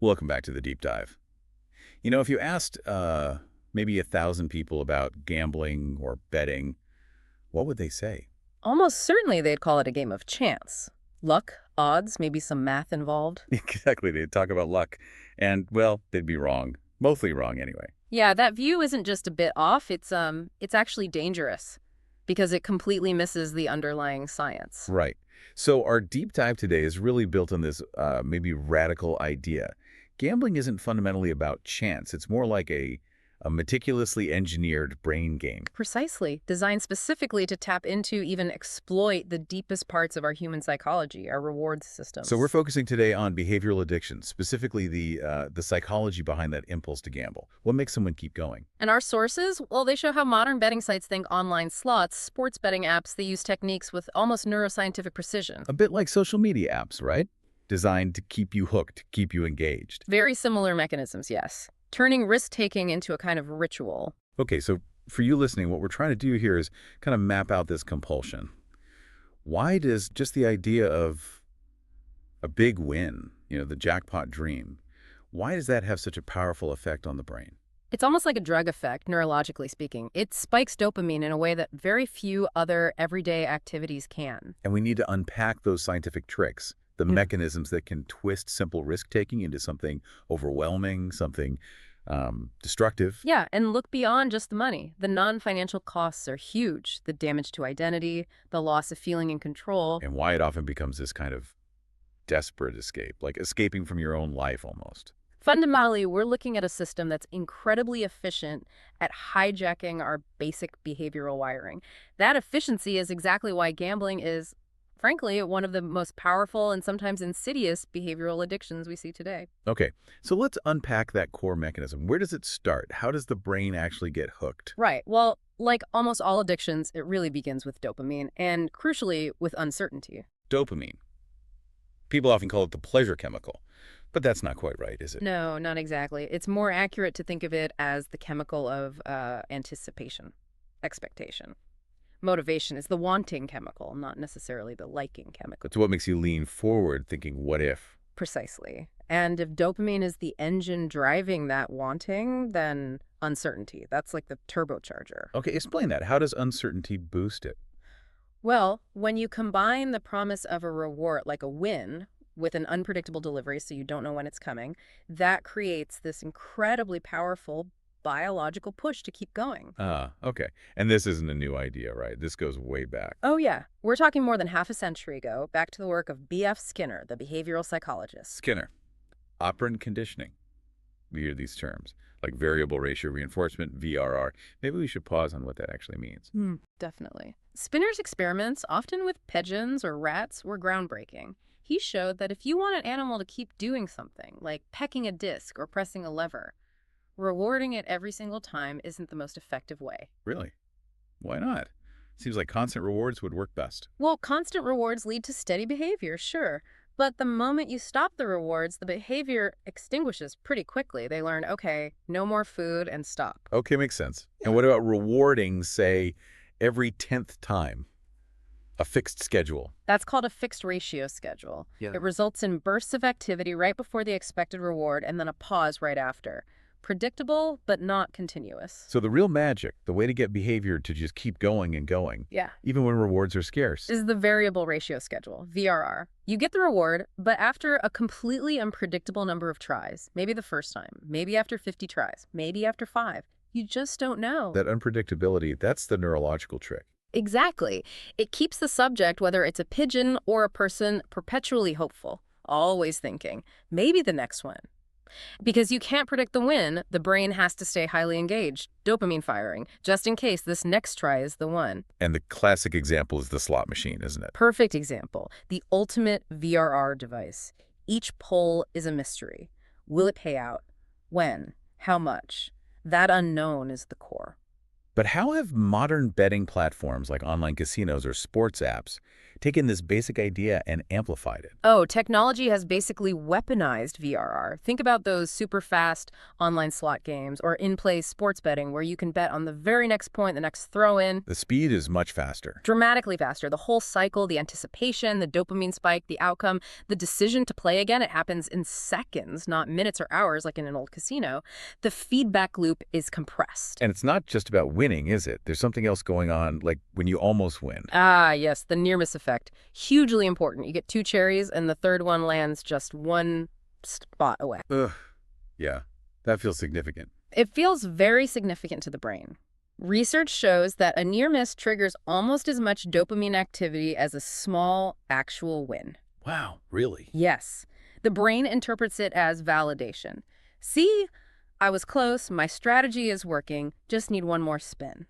Welcome back to the deep dive. If you asked maybe 1,000 people about gambling or betting, what would they say? Almost certainly they'd call it a game of chance. Luck, odds, maybe some math involved. Exactly. They'd talk about luck. And, well, they'd be wrong. Mostly wrong, anyway. Yeah, that view isn't just a bit off, it's actually dangerous because it completely misses the underlying science. Right. So our deep dive today is really built on this maybe radical idea. Gambling isn't fundamentally about chance. It's more like a meticulously engineered brain game. Precisely, designed specifically to tap into, even exploit the deepest parts of our human psychology, our reward So we're systems. focusing today on behavioral addiction, specifically the psychology behind that impulse to gamble. What makes someone keep going? And our sources, well, they show how modern betting sites think online slots, sports betting apps, they use techniques with almost neuroscientific precision. A bit like social media apps, right? Designed to keep you hooked, keep you engaged. Very similar mechanisms, yes. Turning risk-taking into a kind of ritual. Okay, so for you listening, what we're trying to do here is kind of map out this compulsion. Why does just the idea of a big win, the jackpot dream, why does that have such a powerful effect on the brain? It's almost like a drug effect, neurologically speaking. It spikes dopamine in a way that very few other everyday activities can. And we need to unpack those scientific tricks, the mechanisms that can twist simple risk-taking into something overwhelming, something destructive. Yeah, and look beyond just the money. The non-financial costs are huge. The damage to identity, the loss of feeling in control. And why it often becomes this kind of desperate escape, like escaping from your own life almost. Fundamentally, we're looking at a system that's incredibly efficient at hijacking our basic behavioral wiring. That efficiency is exactly why gambling is, frankly, one of the most powerful and sometimes insidious behavioral addictions we see today. Okay, so let's unpack that core mechanism. Where does it start? How does the brain actually get hooked? Right. Well, like almost all addictions, it really begins with dopamine and, crucially, with uncertainty. Dopamine. People often call it the pleasure chemical, but that's not quite right, is it? No, not exactly. It's more accurate to think of it as the chemical of anticipation, expectation. Motivation is the wanting chemical, not necessarily the liking chemical. It's what makes you lean forward thinking, what if? Precisely. And if dopamine is the engine driving that wanting, then uncertainty. That's like the turbocharger. Okay, explain that. How does uncertainty boost it? Well, when you combine the promise of a reward, like a win, with an unpredictable delivery, so you don't know when it's coming, that creates this incredibly powerful biological push to keep going. Ah, okay. And this isn't a new idea, right? This goes way back. Oh, yeah. We're talking more than half a century ago, back to the work of B.F. Skinner, the behavioral psychologist. Skinner, operant conditioning. We hear these terms, like variable ratio reinforcement, VRR. Maybe we should pause on what that actually means. Definitely. Skinner's experiments, often with pigeons or rats, were groundbreaking. He showed that if you want an animal to keep doing something, like pecking a disc or pressing a lever, rewarding it every single time isn't the most effective way. Really? Why not? Seems like constant rewards would work best. Well, constant rewards lead to steady behavior, sure. But the moment you stop the rewards, the behavior extinguishes pretty quickly. They learn, okay, no more food and stop. Okay, makes sense. And what about rewarding, say, every 10th time? A fixed schedule. That's called a fixed ratio schedule. Yeah. It results in bursts of activity right before the expected reward and then a pause right after. Predictable, but not continuous. So the real magic, the way to get behavior to just keep going and going, Yeah. even when rewards are scarce. Is the variable ratio schedule, VRR. You get the reward, but after a completely unpredictable number of tries, maybe the first time, maybe after 50 tries, maybe after 5, you just don't know. That unpredictability, that's the neurological trick. Exactly. It keeps the subject, whether it's a pigeon or a person, perpetually hopeful, always thinking, maybe the next one. Because you can't predict the win, the brain has to stay highly engaged, dopamine firing, just in case this next try is the one. And the classic example is the slot machine, isn't it? Perfect example, the ultimate VRR device. Each pull is a mystery. Will it pay out? When? How much? That unknown is the core. But how have modern betting platforms like online casinos or sports apps taken this basic idea and amplified it. Oh, technology has basically weaponized VRR. Think about those super fast online slot games or in-play sports betting where you can bet on the very next point, the next throw-in. The speed is much faster. Dramatically faster. The whole cycle, the anticipation, the dopamine spike, the outcome, the decision to play again, it happens in seconds, not minutes or hours like in an old casino. The feedback loop is compressed. And it's not just about winning, is it? There's something else going on, like when you almost win. Ah, yes, the near-miss effect. Hugely important. You get two cherries and the third one lands just one spot away. Ugh. Yeah, that feels significant. It feels very significant to the brain. Research shows that a near miss triggers almost as much dopamine activity as a small actual win. Wow, really? Yes. The brain interprets it as validation. See, I was close, my strategy is working, just need one more spin.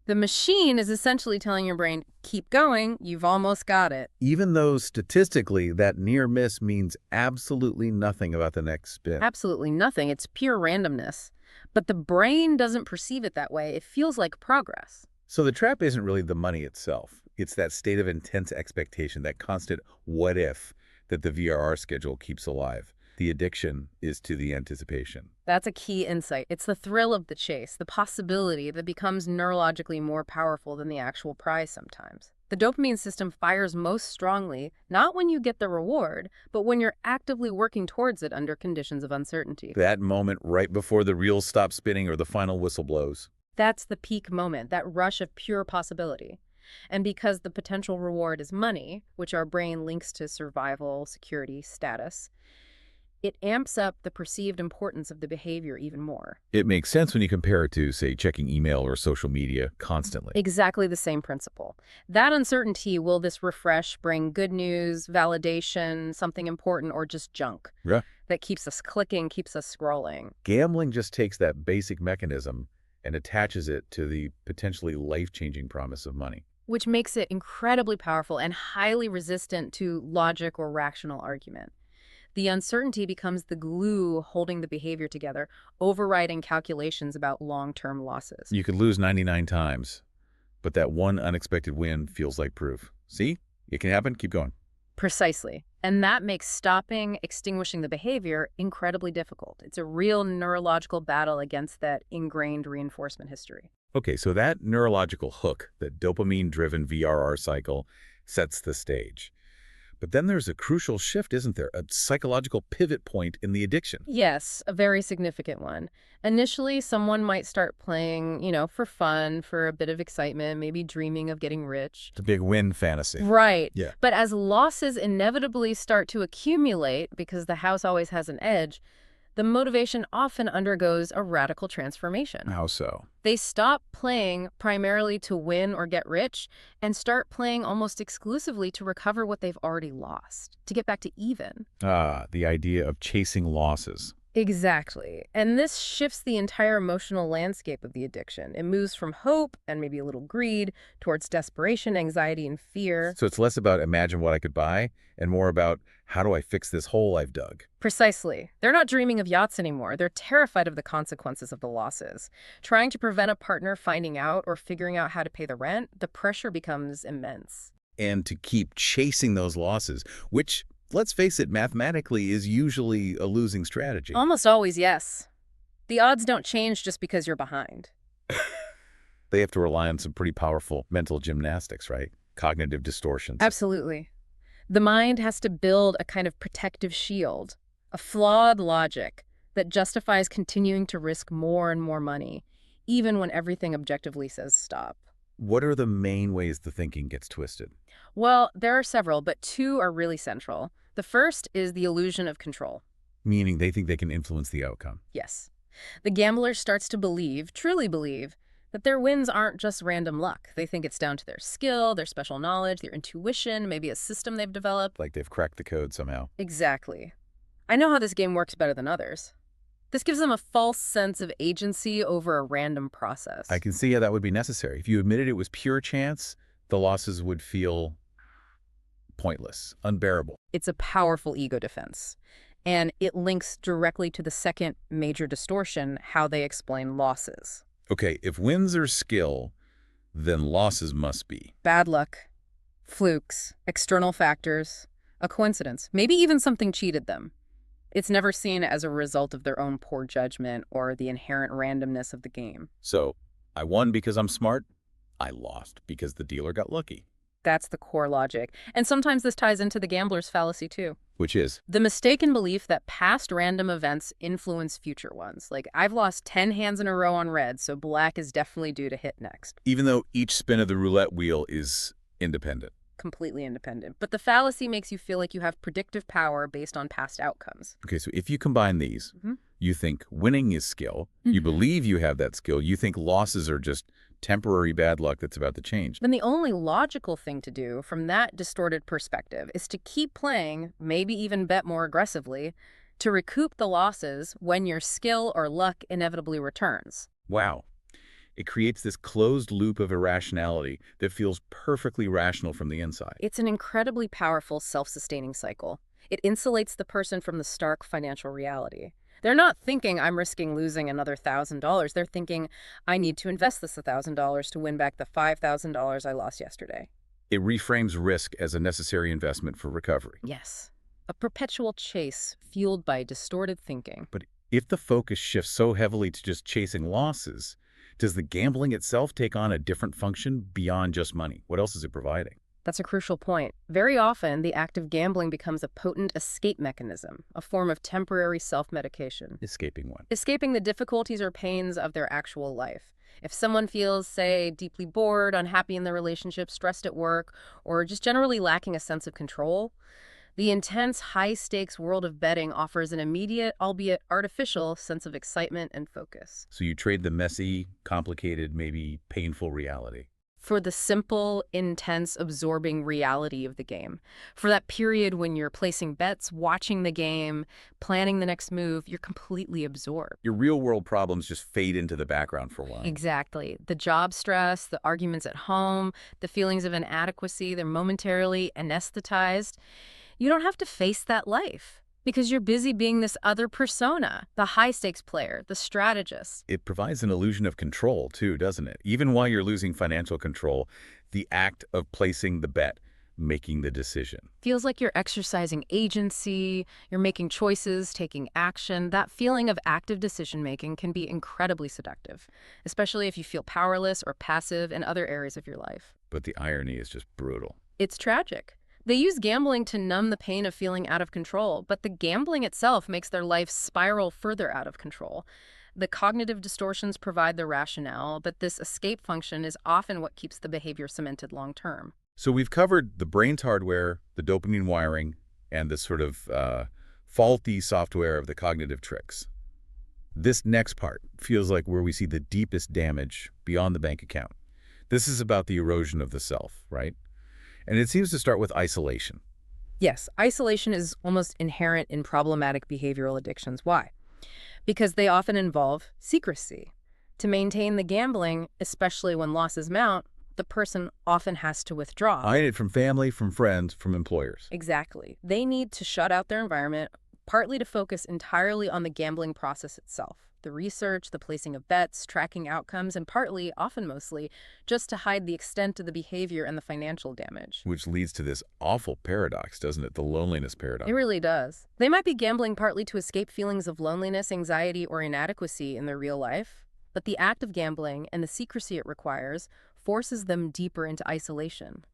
The machine is essentially telling your brain, keep going, you've almost got it. Even though statistically that near miss means absolutely nothing about the next spin. Absolutely nothing. It's pure randomness. But the brain doesn't perceive it that way. It feels like progress. So the trap isn't really the money itself. It's that state of intense expectation, that constant what if that the VRR schedule keeps alive. The addiction is to the anticipation. That's a key insight. It's the thrill of the chase, the possibility that becomes neurologically more powerful than the actual prize sometimes. The dopamine system fires most strongly, not when you get the reward, but when you're actively working towards it under conditions of uncertainty. That moment right before the reel stops spinning or the final whistle blows. That's the peak moment, that rush of pure possibility. And because the potential reward is money, which our brain links to survival, security, status, it amps up the perceived importance of the behavior even more. It makes sense when you compare it to, say, checking email or social media constantly. Exactly the same principle. That uncertainty, will this refresh bring good news, validation, something important, or just junk? Yeah. That keeps us clicking, keeps us scrolling. Gambling just takes that basic mechanism and attaches it to the potentially life-changing promise of money. Which makes it incredibly powerful and highly resistant to logic or rational argument. The uncertainty becomes the glue holding the behavior together, overriding calculations about long-term losses. You could lose 99 times, but that one unexpected win feels like proof. See? It can happen. Keep going. Precisely. And that makes stopping, extinguishing the behavior incredibly difficult. It's a real neurological battle against that ingrained reinforcement history. Okay, so that neurological hook, that dopamine-driven VRR cycle, sets the stage. But then there's a crucial shift, isn't there? A psychological pivot point in the addiction. Yes, a very significant one. Initially, someone might start playing, for fun, for a bit of excitement, maybe dreaming of getting rich. The big win fantasy. Right. Yeah. But as losses inevitably start to accumulate, because the house always has an edge, the motivation often undergoes a radical transformation. How so? They stop playing primarily to win or get rich and start playing almost exclusively to recover what they've already lost, to get back to even. Ah, the idea of chasing losses. Exactly. And this shifts the entire emotional landscape of the addiction. It moves from hope and maybe a little greed towards desperation, anxiety, and fear. So it's less about imagine what I could buy and more about how do I fix this hole I've dug? Precisely. They're not dreaming of yachts anymore. They're terrified of the consequences of the losses. Trying to prevent a partner finding out or figuring out how to pay the rent, the pressure becomes immense. And to keep chasing those losses, which, let's face it, mathematically is usually a losing strategy. Almost always, yes. The odds don't change just because you're behind. They have to rely on some pretty powerful mental gymnastics, right? Cognitive distortions. Absolutely. The mind has to build a kind of protective shield, a flawed logic that justifies continuing to risk more and more money, even when everything objectively says stop. What are the main ways the thinking gets twisted? Well, there are several, but two are really central. The first is the illusion of control. Meaning they think they can influence the outcome. Yes. The gambler starts to believe, truly believe, that their wins aren't just random luck. They think it's down to their skill, their special knowledge, their intuition, maybe a system they've developed. Like they've cracked the code somehow. Exactly. I know how this game works better than others. This gives them a false sense of agency over a random process. I can see how that would be necessary. If you admitted it was pure chance, the losses would feel pointless, unbearable. It's a powerful ego defense. And it links directly to the second major distortion, how they explain losses. Okay, if wins are skill, then losses must be. Bad luck. Flukes, external factors, a coincidence, maybe even something cheated them. It's never seen as a result of their own poor judgment or the inherent randomness of the game. So, I won because I'm smart. I lost because the dealer got lucky. That's the core logic. And sometimes this ties into the gambler's fallacy, too. Which is, The mistaken belief that past random events influence future ones. Like, I've lost 10 hands in a row on red, so black is definitely due to hit next. even though each spin of the roulette wheel is independent. Completely independent. But the fallacy makes you feel like you have predictive power based on past outcomes. Okay, so if you combine these, you think winning is skill, you believe you have that skill, you think losses are just temporary bad luck that's about to change. Then the only logical thing to do from that distorted perspective is to keep playing, maybe even bet more aggressively, to recoup the losses when your skill or luck inevitably returns. Wow. It creates this closed loop of irrationality that feels perfectly rational from the inside. It's an incredibly powerful self-sustaining cycle. It insulates the person from the stark financial reality. They're not thinking, I'm risking losing another $1,000. They're thinking, I need to invest this $1,000 to win back the $5,000 I lost yesterday. It reframes risk as a necessary investment for recovery. Yes. A perpetual chase fueled by distorted thinking. But if the focus shifts so heavily to just chasing losses, does the gambling itself take on a different function beyond just money? What else is it providing? That's a crucial point. Very often, the act of gambling becomes a potent escape mechanism, a form of temporary self-medication. Escaping one. Escaping the difficulties or pains of their actual life. If someone feels, say, deeply bored, unhappy in their relationship, stressed at work, or just generally lacking a sense of control, the intense, high-stakes world of betting offers an immediate, albeit artificial, sense of excitement and focus. So you trade the messy, complicated, maybe painful reality. For the simple, intense, absorbing reality of the game. For that period when you're placing bets, watching the game, planning the next move, you're completely absorbed. Your real-world problems just fade into the background for a while. Exactly. The job stress, the arguments at home, the feelings of inadequacy, they're momentarily anesthetized. You don't have to face that life because you're busy being this other persona, the high-stakes player, the strategist. It provides an illusion of control, too, doesn't it? Even while you're losing financial control, the act of placing the bet, making the decision. Feels like you're exercising agency, you're making choices, taking action. That feeling of active decision-making can be incredibly seductive, especially if you feel powerless or passive in other areas of your life. But the irony is just brutal. It's tragic. They use gambling to numb the pain of feeling out of control, but the gambling itself makes their life spiral further out of control. The cognitive distortions provide the rationale, but this escape function is often what keeps the behavior cemented long term. So we've covered the brain's hardware, the dopamine wiring, and the sort of faulty software of the cognitive tricks. This next part feels like where we see the deepest damage beyond the bank account. This is about the erosion of the self, right? And it seems to start with isolation. Yes, isolation is almost inherent in problematic behavioral addictions. Why? Because they often involve secrecy. To maintain the gambling, especially when losses mount, the person often has to withdraw. Hide it from family, from friends, from employers. Exactly. They need to shut out their environment, partly to focus entirely on the gambling process itself. The research, the placing of bets, tracking outcomes, and partly, often mostly, just to hide the extent of the behavior and the financial damage. Which leads to this awful paradox, doesn't it? The loneliness paradox. It really does. They might be gambling partly to escape feelings of loneliness, anxiety, or inadequacy in their real life, but the act of gambling and the secrecy it requires forces them deeper into isolation.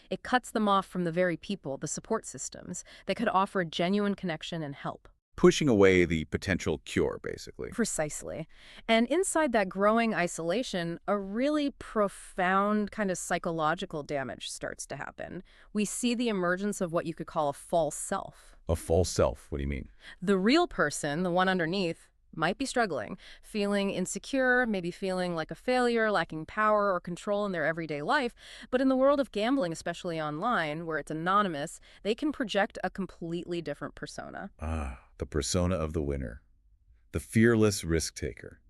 It cuts them off from the very people, the support systems, that could offer genuine connection and help. Pushing away the potential cure, basically. Precisely. And inside that growing isolation, a really profound kind of psychological damage starts to happen. We see the emergence of what you could call a false self. A false self, what do you mean? The real person, the one underneath, might be struggling, feeling insecure, maybe feeling like a failure, lacking power or control in their everyday life. But in the world of gambling, especially online, where it's anonymous, they can project a completely different persona. Ah, the persona of the winner. The fearless risk-taker.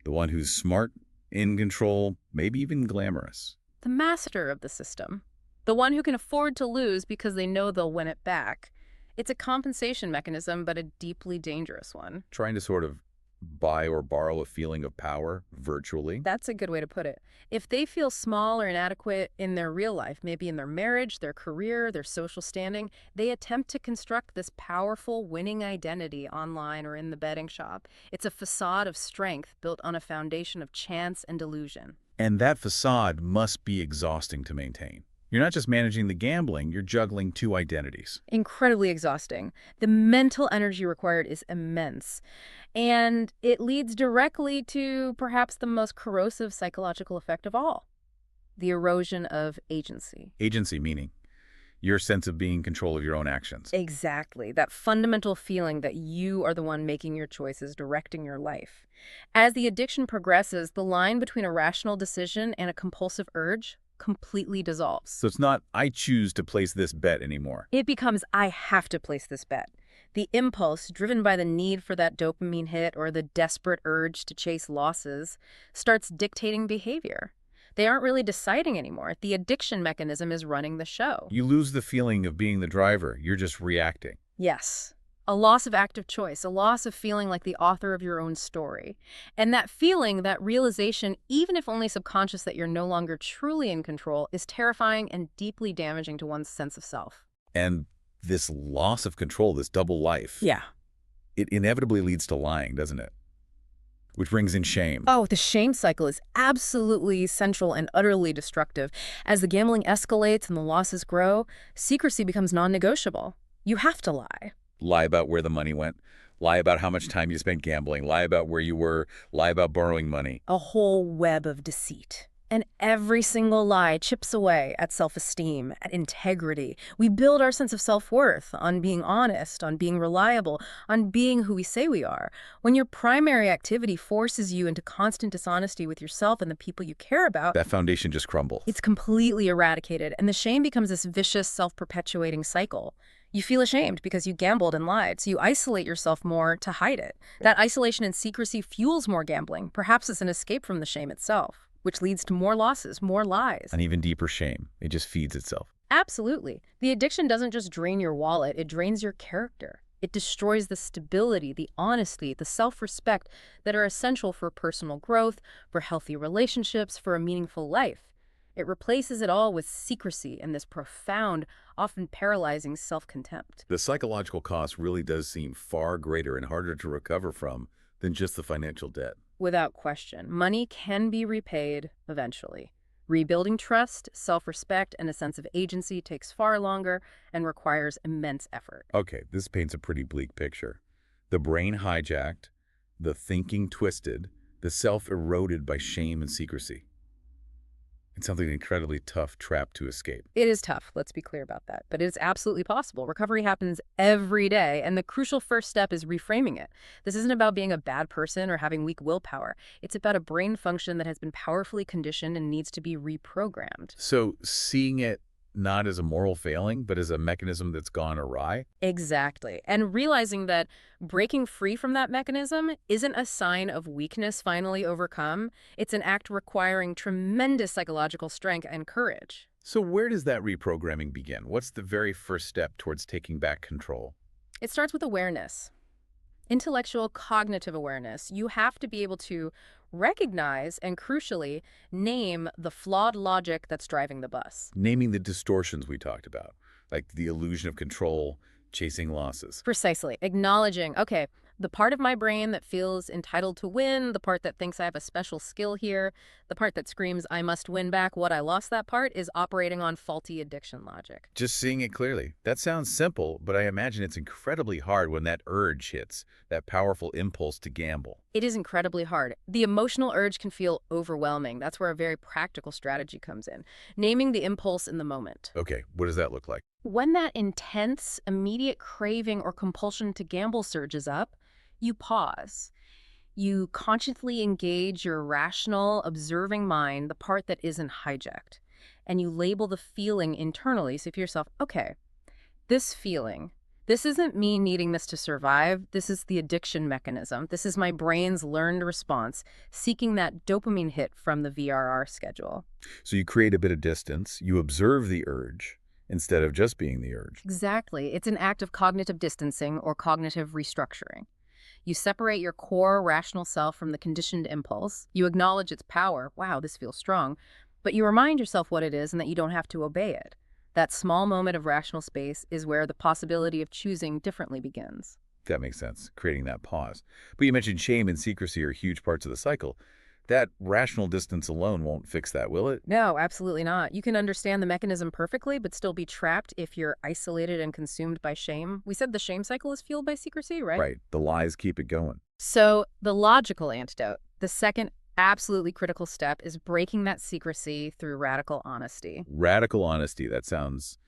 The one who's smart, in control, maybe even glamorous. The master of the system. The one who can afford to lose because they know they'll win it back. It's a compensation mechanism, but a deeply dangerous one. Trying to sort of buy or borrow a feeling of power virtually. That's a good way to put it. If they feel small or inadequate in their real life, maybe in their marriage, their career, their social standing, they attempt to construct this powerful winning identity online or in the betting shop. It's a facade of strength built on a foundation of chance and delusion. And that facade must be exhausting to maintain. You're not just managing the gambling, you're juggling two identities. Incredibly exhausting. The mental energy required is immense. And it leads directly to perhaps the most corrosive psychological effect of all, the erosion of agency. Agency meaning your sense of being in control of your own actions. Exactly. That fundamental feeling that you are the one making your choices, directing your life. As the addiction progresses, the line between a rational decision and a compulsive urge completely dissolves. So it's not, I choose to place this bet anymore. It becomes, I have to place this bet. The impulse, driven by the need for that dopamine hit or the desperate urge to chase losses, starts dictating behavior. They aren't really deciding anymore. The addiction mechanism is running the show. You lose the feeling of being the driver. You're just reacting. Yes. A loss of active choice, a loss of feeling like the author of your own story. And that feeling, that realization, even if only subconscious that you're no longer truly in control, is terrifying and deeply damaging to one's sense of self. And this loss of control, this double life, Yeah. it inevitably leads to lying, doesn't it? Which brings in shame. Oh, the shame cycle is absolutely central and utterly destructive. As the gambling escalates and the losses grow, secrecy becomes non-negotiable. You have to lie. Lie about where the money went. Lie about how much time you spent gambling. Lie about where you were. Lie about borrowing money. A whole web of deceit. And every single lie chips away at self-esteem, at integrity. We build our sense of self-worth on being honest, on being reliable, on being who we say we are. When your primary activity forces you into constant dishonesty with yourself and the people you care about, That foundation just crumbles. it's completely eradicated, and the shame becomes this vicious, self-perpetuating cycle. You feel ashamed because you gambled and lied, so you isolate yourself more to hide it. That isolation and secrecy fuels more gambling, perhaps as an escape from the shame itself, which leads to more losses, more lies. An even deeper shame. It just feeds itself. Absolutely. The addiction doesn't just drain your wallet, it drains your character. It destroys the stability, the honesty, the self-respect that are essential for personal growth, for healthy relationships, for a meaningful life. It replaces it all with secrecy and this profound, often paralyzing self-contempt. The psychological cost really does seem far greater and harder to recover from than just the financial debt. Without question, money can be repaid eventually. Rebuilding trust, self-respect, and a sense of agency takes far longer and requires immense effort. Okay, this paints a pretty bleak picture. The brain hijacked, the thinking twisted, the self eroded by shame and secrecy. It's something incredibly tough trap to escape. It is tough, let's be clear about that, but it's absolutely possible. Recovery happens every day, and the crucial first step is reframing it. This isn't about being a bad person or having weak willpower. It's about a brain function that has been powerfully conditioned and needs to be reprogrammed. So seeing it not as a moral failing, but as a mechanism that's gone awry. Exactly. And realizing that breaking free from that mechanism isn't a sign of weakness finally overcome. It's an act requiring tremendous psychological strength and courage. So where does that reprogramming begin? What's the very first step towards taking back control? It starts with awareness. Intellectual cognitive awareness. You have to be able to recognize and, crucially, name the flawed logic that's driving the bus. Naming the distortions we talked about, like the illusion of control, chasing losses. Precisely. Acknowledging, okay, the part of my brain that feels entitled to win, the part that thinks I have a special skill here, the part that screams, I must win back what I lost, that part is operating on faulty addiction logic. Just seeing it clearly. That sounds simple, but I imagine it's incredibly hard when that urge hits, that powerful impulse to gamble. It is incredibly hard. The emotional urge can feel overwhelming. That's where a very practical strategy comes in. Naming the impulse in the moment. Okay, what does that look like? When that intense, immediate craving or compulsion to gamble surges up, you pause. You consciously engage your rational, observing mind, the part that isn't hijacked. And you label the feeling internally. Say to yourself, okay, this feeling, this isn't me needing this to survive. This is the addiction mechanism. This is my brain's learned response, seeking that dopamine hit from the VRR schedule. So you create a bit of distance, you observe the urge, instead of just being the urge. Exactly. It's an act of cognitive distancing or cognitive restructuring. You separate your core rational self from the conditioned impulse. You acknowledge its power. Wow, this feels strong. But you remind yourself what it is and that you don't have to obey it. That small moment of rational space is where the possibility of choosing differently begins. That makes sense, creating that pause. But you mentioned shame and secrecy are huge parts of the cycle. That rational distance alone won't fix that, will it? No, absolutely not. You can understand the mechanism perfectly, but still be trapped if you're isolated and consumed by shame. We said the shame cycle is fueled by secrecy, right? Right. The lies keep it going. So, the logical antidote, the second absolutely critical step, is breaking that secrecy through radical honesty. Radical honesty, that sounds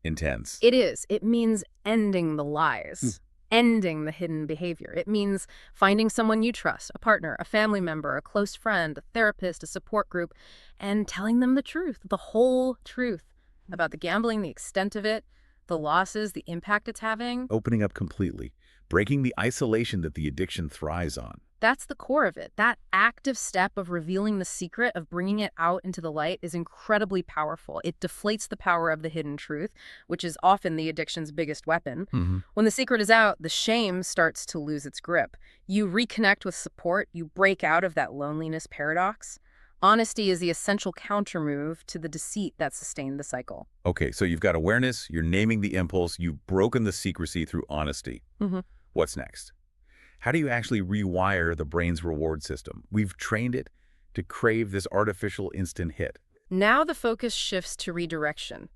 intense. It is. It means ending the lies, ending the hidden behavior. It means finding someone you trust, a partner, a family member, a close friend, a therapist, a support group, and telling them the truth, the whole truth about the gambling, the extent of it, the losses, the impact it's having. Opening up completely, breaking the isolation that the addiction thrives on. That's the core of it. That active step of revealing the secret, of bringing it out into the light, is incredibly powerful. It deflates the power of the hidden truth, which is often the addiction's biggest weapon. When the secret is out, the shame starts to lose its grip. You reconnect with support. You break out of that loneliness paradox. Honesty is the essential countermove to the deceit that sustained the cycle. Okay, so you've got awareness, you're naming the impulse, you've broken the secrecy through honesty. What's next? How do you actually rewire the brain's reward system? We've trained it to crave this artificial instant hit. Now the focus shifts to redirection.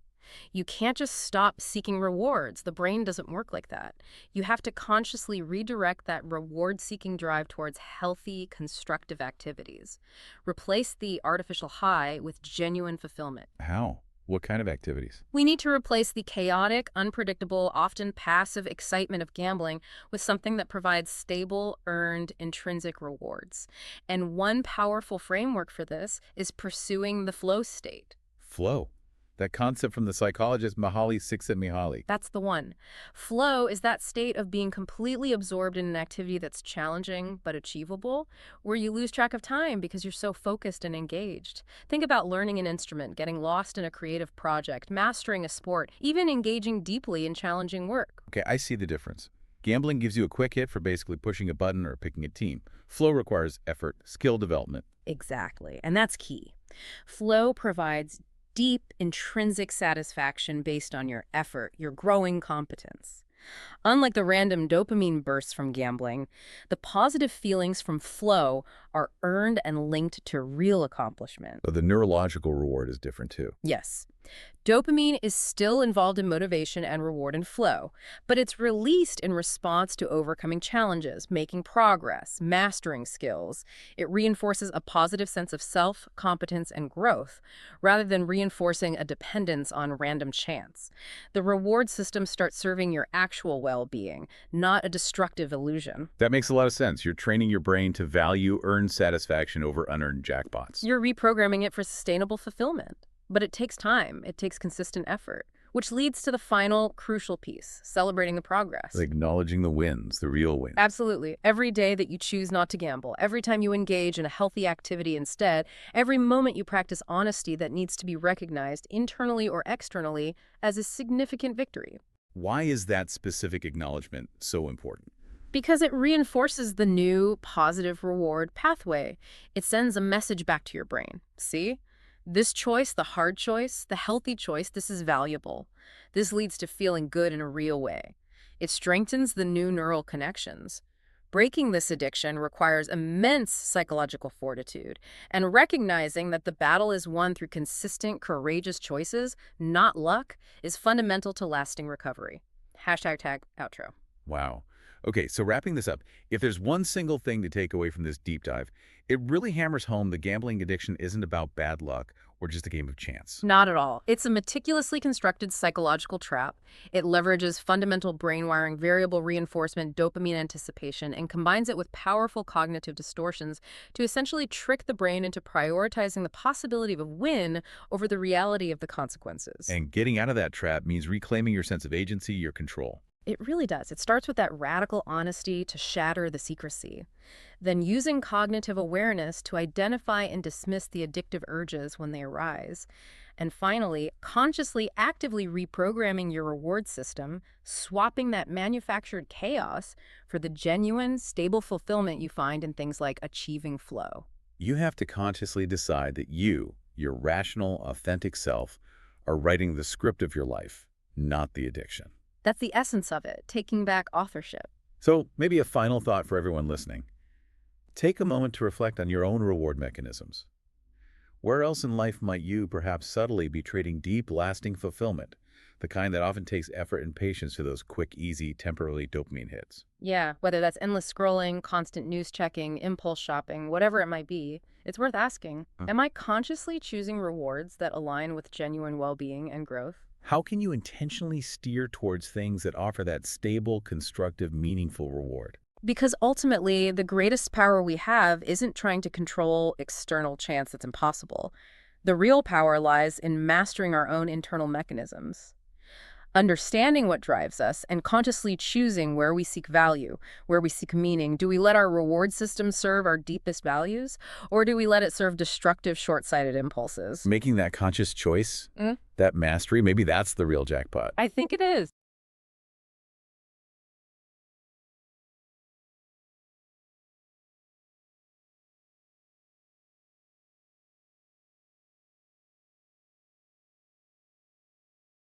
You can't just stop seeking rewards. The brain doesn't work like that. You have to consciously redirect that reward-seeking drive towards healthy, constructive activities. Replace the artificial high with genuine fulfillment. How? What kind of activities? We need to replace the chaotic, unpredictable, often passive excitement of gambling with something that provides stable, earned, intrinsic rewards. And one powerful framework for this is pursuing the flow state. Flow. That concept from the psychologist Mihaly Csikszentmihalyi. That's the one. Flow is that state of being completely absorbed in an activity that's challenging but achievable, where you lose track of time because you're so focused and engaged. Think about learning an instrument, getting lost in a creative project, mastering a sport, even engaging deeply in challenging work. Okay, I see the difference. Gambling gives you a quick hit for basically pushing a button or picking a team. Flow requires effort, skill development. Exactly, and that's key. Flow provides deep, intrinsic satisfaction based on your effort, your growing competence. Unlike the random dopamine bursts from gambling, the positive feelings from flow are earned and linked to real accomplishment. So the neurological reward is different too. Yes. Dopamine is still involved in motivation and reward and flow, but it's released in response to overcoming challenges, making progress, mastering skills. It reinforces a positive sense of self, competence, and growth, rather than reinforcing a dependence on random chance. The reward system starts serving your actual well-being, not a destructive illusion. That makes a lot of sense. You're training your brain to value earned satisfaction over unearned jackpots. You're reprogramming it for sustainable fulfillment. But it takes time. It takes consistent effort, which leads to the final crucial piece, celebrating the progress. Acknowledging the wins, the real wins. Absolutely. Every day that you choose not to gamble, every time you engage in a healthy activity instead, every moment you practice honesty that needs to be recognized internally or externally as a significant victory. Why is that specific acknowledgement so important? Because it reinforces the new positive reward pathway. It sends a message back to your brain. See? This choice, the hard choice, the healthy choice, this is valuable. This leads to feeling good in a real way. It strengthens the new neural connections. Breaking this addiction requires immense psychological fortitude, and recognizing that the battle is won through consistent, courageous choices, not luck, is fundamental to lasting recovery. #outro. Wow. Okay, so wrapping this up, if there's one single thing to take away from this deep dive, it really hammers home the gambling addiction isn't about bad luck or just a game of chance. Not at all. It's a meticulously constructed psychological trap. It leverages fundamental brain wiring, variable reinforcement, dopamine anticipation, and combines it with powerful cognitive distortions to essentially trick the brain into prioritizing the possibility of a win over the reality of the consequences. And getting out of that trap means reclaiming your sense of agency, your control. It really does. It starts with that radical honesty to shatter the secrecy. Then using cognitive awareness to identify and dismiss the addictive urges when they arise. And finally, consciously, actively reprogramming your reward system, swapping that manufactured chaos for the genuine, stable fulfillment you find in things like achieving flow. You have to consciously decide that you, your rational, authentic self, are writing the script of your life, not the addiction. That's the essence of it, taking back authorship. So maybe a final thought for everyone listening. Take a moment to reflect on your own reward mechanisms. Where else in life might you perhaps subtly be trading deep, lasting fulfillment, the kind that often takes effort and patience to those quick, easy, temporary dopamine hits? Yeah, whether that's endless scrolling, constant news checking, impulse shopping, whatever it might be, it's worth asking. Am I consciously choosing rewards that align with genuine well-being and growth? How can you intentionally steer towards things that offer that stable, constructive, meaningful reward? Because ultimately, the greatest power we have isn't trying to control external chance that's impossible. The real power lies in mastering our own internal mechanisms. Understanding what drives us and consciously choosing where we seek value, where we seek meaning. Do we let our reward system serve our deepest values, or do we let it serve destructive, short-sighted impulses? Making that conscious choice, that mastery, maybe that's the real jackpot. I think it is.